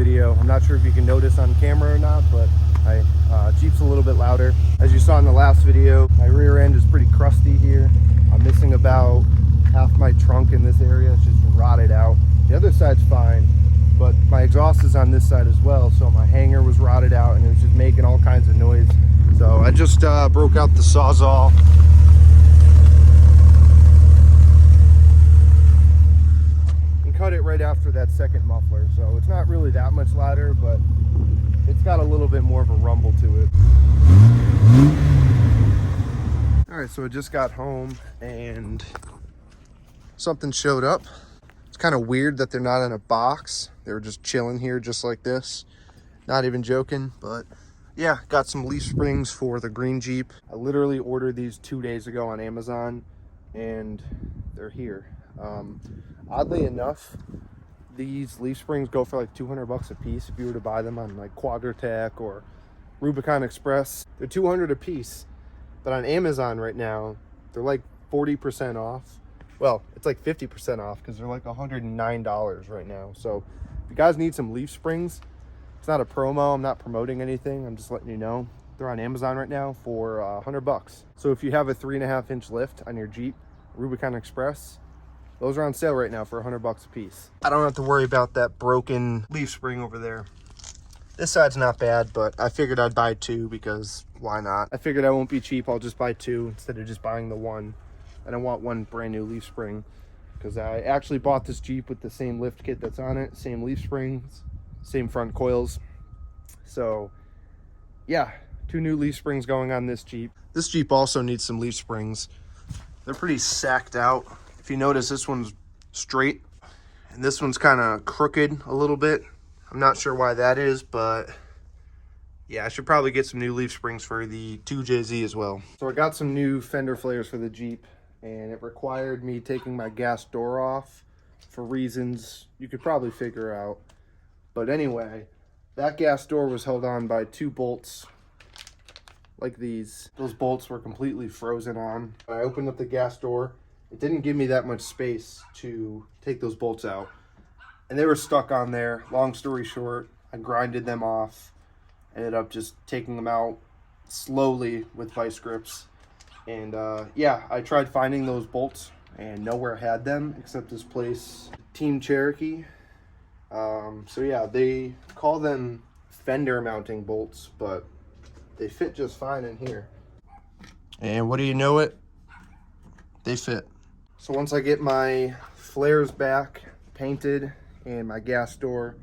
video. I'm not sure if you can notice on camera or not, but my Jeep's a little bit louder. As you saw in the last video, my rear end is pretty crusty here. I'm missing about half my trunk in this area. It's just rotted out. The other side's fine, but my exhaust is on this side as well, so my hanger was rotted out and it was just making all kinds of noise. So I just broke out the Sawzall. And cut it right after that second muffler, so it's not really that much louder, but it's got a little bit more of a rumble to it. All right, so I just got home and something showed up. It's kind of weird that they're not in a box. They were just chilling here just like this. Not even joking, but yeah, got some leaf springs for the green Jeep. I literally ordered these 2 days ago on Amazon and they're here. Oddly enough, these leaf springs go for like 200 bucks a piece if you were to buy them on like Quadratech or Rubicon Express. They're 200 a piece, but on Amazon right now, they're like 40% off. Well, it's like 50% off because they're like $109 right now. So if you guys need some leaf springs, it's not a promo. I'm not promoting anything. I'm just letting you know. They're on Amazon right now for 100 bucks. So if you have a 3.5-inch lift on your Jeep, Rubicon Express, those are on sale right now for 100 bucks a piece. I don't have to worry about that broken leaf spring over there. This side's not bad, but I figured I'd buy two because why not? I figured I won't be cheap. I'll just buy two instead of just buying the one. And I want one brand new leaf spring because I actually bought this Jeep with the same lift kit that's on it, same leaf springs, same front coils. So yeah, 2 new leaf springs going on this Jeep. This Jeep also needs some leaf springs. They're pretty sacked out. If you notice, this one's straight and this one's kind of crooked a little bit. I'm not sure why that is, but yeah, I should probably get some new leaf springs for the 2JZ as well. So I got some new fender flares for the Jeep, and it required me taking my gas door off for reasons you could probably figure out. But anyway, that gas door was held on by 2 bolts like these. Those bolts were completely frozen on. When I opened up the gas door, it didn't give me that much space to take those bolts out. And they were stuck on there. Long story short, I grinded them off. Ended up just taking them out slowly with vice grips. And yeah, I tried finding those bolts and nowhere had them except this place, Team Cherokee. So yeah, they call them fender mounting bolts, but they fit just fine in here. And what do you know it? They fit. So once I get my flares back painted and my gas door,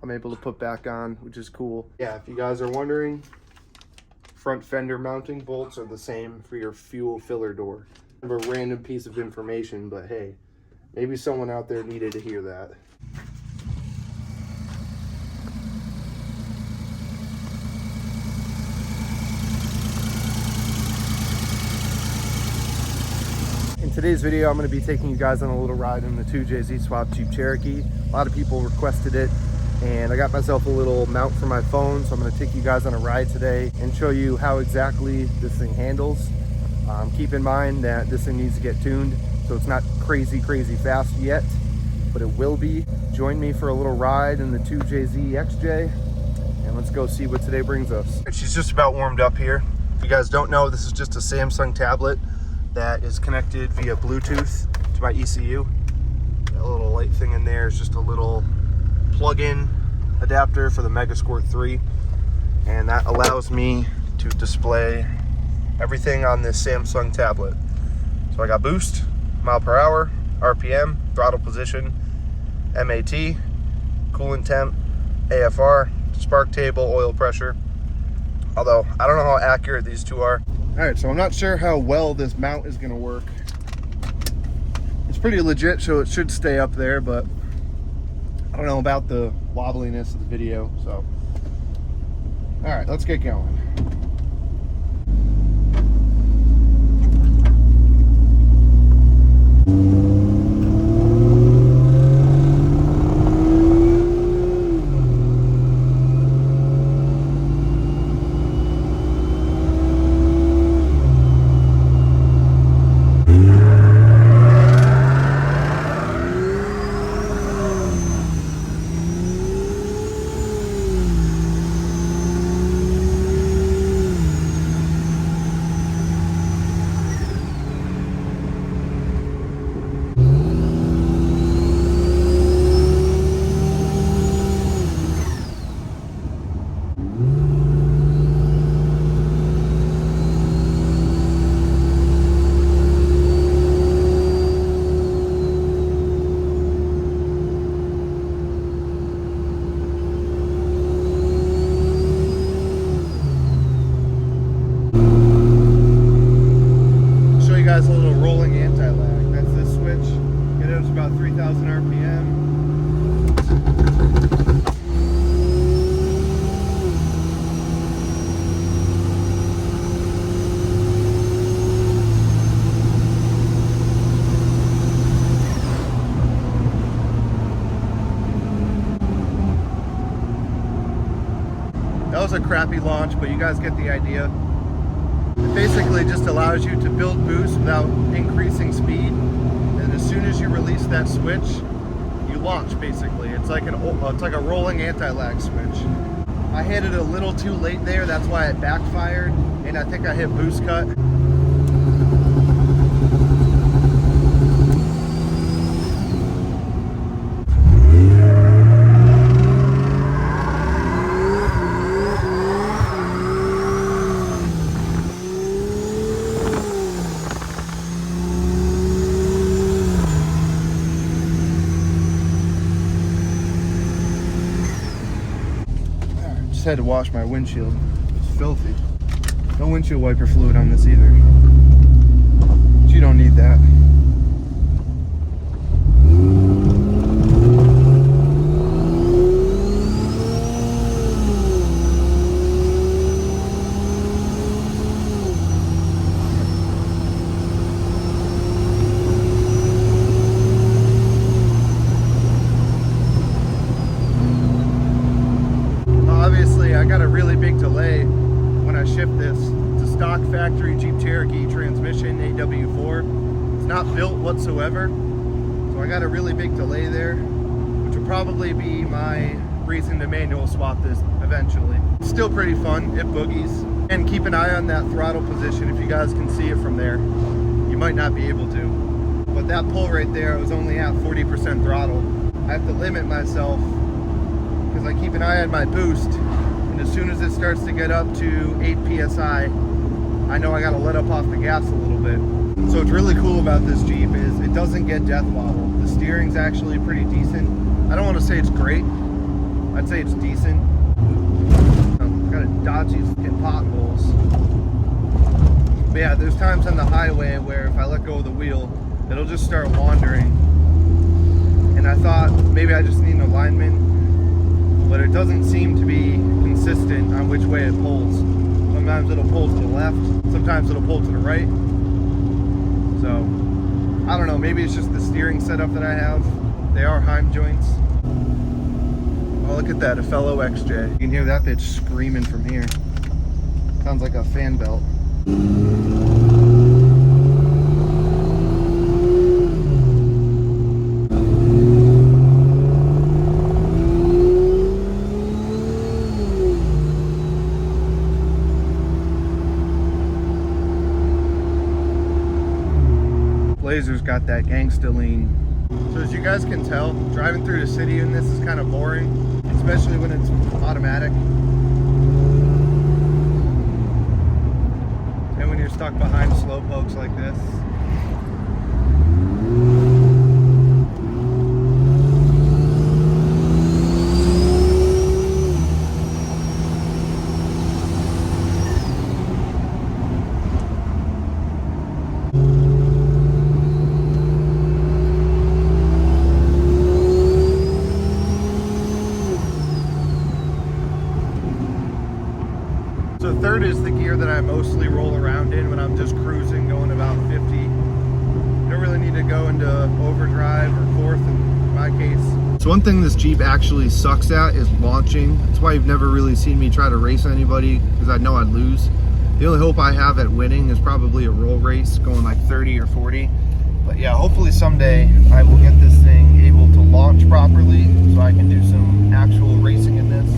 I'm able to put back on, which is cool. Yeah, if you guys are wondering, front fender mounting bolts are the same for your fuel filler door. Kind of a random piece of information, but hey, maybe someone out there needed to hear that. In today's video, I'm going to be taking you guys on a little ride in the 2JZ swap Jeep Cherokee. A lot of people requested it, and I got myself a little mount for my phone, so I'm going to take you guys on a ride today and show you how exactly this thing handles. Keep in mind that this thing needs to get tuned, so it's not crazy fast yet, but it will be. Join me for a little ride in the 2JZ XJ, and let's go see what today brings us. She's just about warmed up here. If you guys don't know, this is just a Samsung tablet that is connected via Bluetooth to my ECU. That little light thing in there is just a little plug-in adapter for the Megasquirt 3, and that allows me to display everything on this Samsung tablet. So I got boost, mile per hour, RPM, throttle position, MAT, coolant temp, AFR, spark table, oil pressure. Although I don't know how accurate these two are. All right, so I'm not sure how well this mount is gonna work. It's pretty legit, so it should stay up there, but I don't know about the wobbliness of the video, so. All right, let's get going. was a crappy launch, but you guys get the idea. It basically just allows you to build boost without increasing speed, and as soon as you release that switch, you launch basically. It's like a rolling anti-lag switch. I hit it a little too late there, that's why it backfired, and I think I hit boost cut. Just had to wash my windshield. It's filthy. No windshield wiper fluid on this either. But you don't need that. I got a really big delay when I shipped this. It's a stock factory Jeep Cherokee transmission, AW4. It's not built whatsoever, so I got a really big delay there, which will probably be my reason to manual swap this eventually. It's still pretty fun, it boogies. And keep an eye on that throttle position if you guys can see it from there. You might not be able to. But that pull right there, I was only at 40% throttle. I have to limit myself because I keep an eye on my boost. As soon as it starts to get up to 8 psi, I know I gotta let up off the gas a little bit. So what's really cool about this Jeep is it doesn't get death wobble. The steering's actually pretty decent. I don't want to say it's great. I'd say it's decent. Got to dodge these fucking potholes. But yeah, there's times on the highway where if I let go of the wheel, it'll just start wandering. And I thought maybe I just need an alignment, but it doesn't seem to be consistent on which way it pulls. Sometimes it'll pull to the left, sometimes it'll pull to the right. So, I don't know, maybe it's just the steering setup that I have. They are Heim joints. Oh, look at that, a fellow XJ. You can hear that bitch screaming from here. Sounds like a fan belt. Blazer's got that gangsta lean. So as you guys can tell, driving through the city in this is kind of boring, especially when it's automatic. And when you're stuck behind slow pokes like this. So third is the gear that I mostly roll around in when I'm just cruising, going about 50. You don't really need to go into overdrive or fourth in my case. So one thing this Jeep actually sucks at is launching. That's why you've never really seen me try to race anybody, because I know I'd lose. The only hope I have at winning is probably a roll race, going like 30 or 40. But yeah, hopefully someday I will get this thing able to launch properly so I can do some actual racing in this.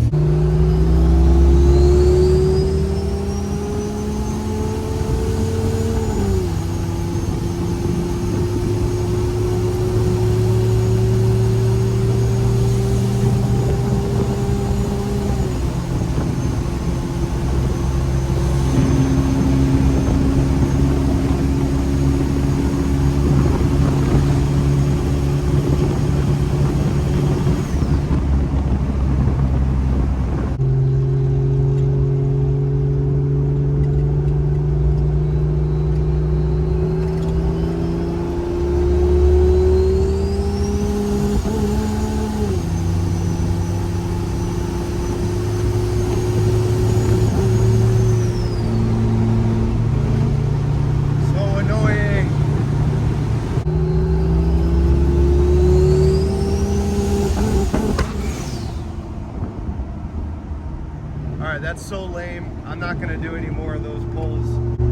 so lame. I'm not gonna do any more of those pulls.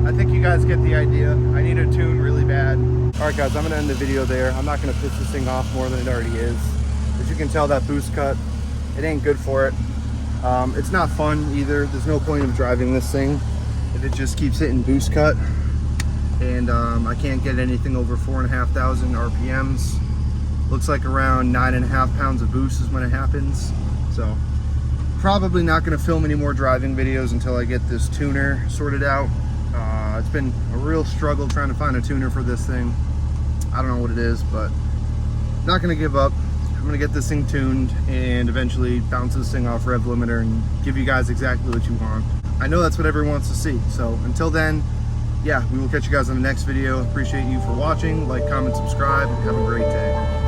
I think you guys get the idea. I need a tune really bad. All right guys, I'm gonna end the video there. I'm not gonna piss this thing off more than it already is. As you can tell, that boost cut, it ain't good for it. It's not fun either. There's no point of driving this thing if it just keeps hitting boost cut. And I can't get anything over 4,500 RPMs. Looks like around 9.5 pounds of boost is when it happens. So probably not gonna film any more driving videos until I get this tuner sorted out. It's been a real struggle trying to find a tuner for this thing. I don't know what it is, but not gonna give up. I'm gonna get this thing tuned and eventually bounce this thing off rev limiter and give you guys exactly what you want. I know that's what everyone wants to see. So until then, yeah, we will catch you guys on the next video. Appreciate you for watching. Like, comment, subscribe, and have a great day.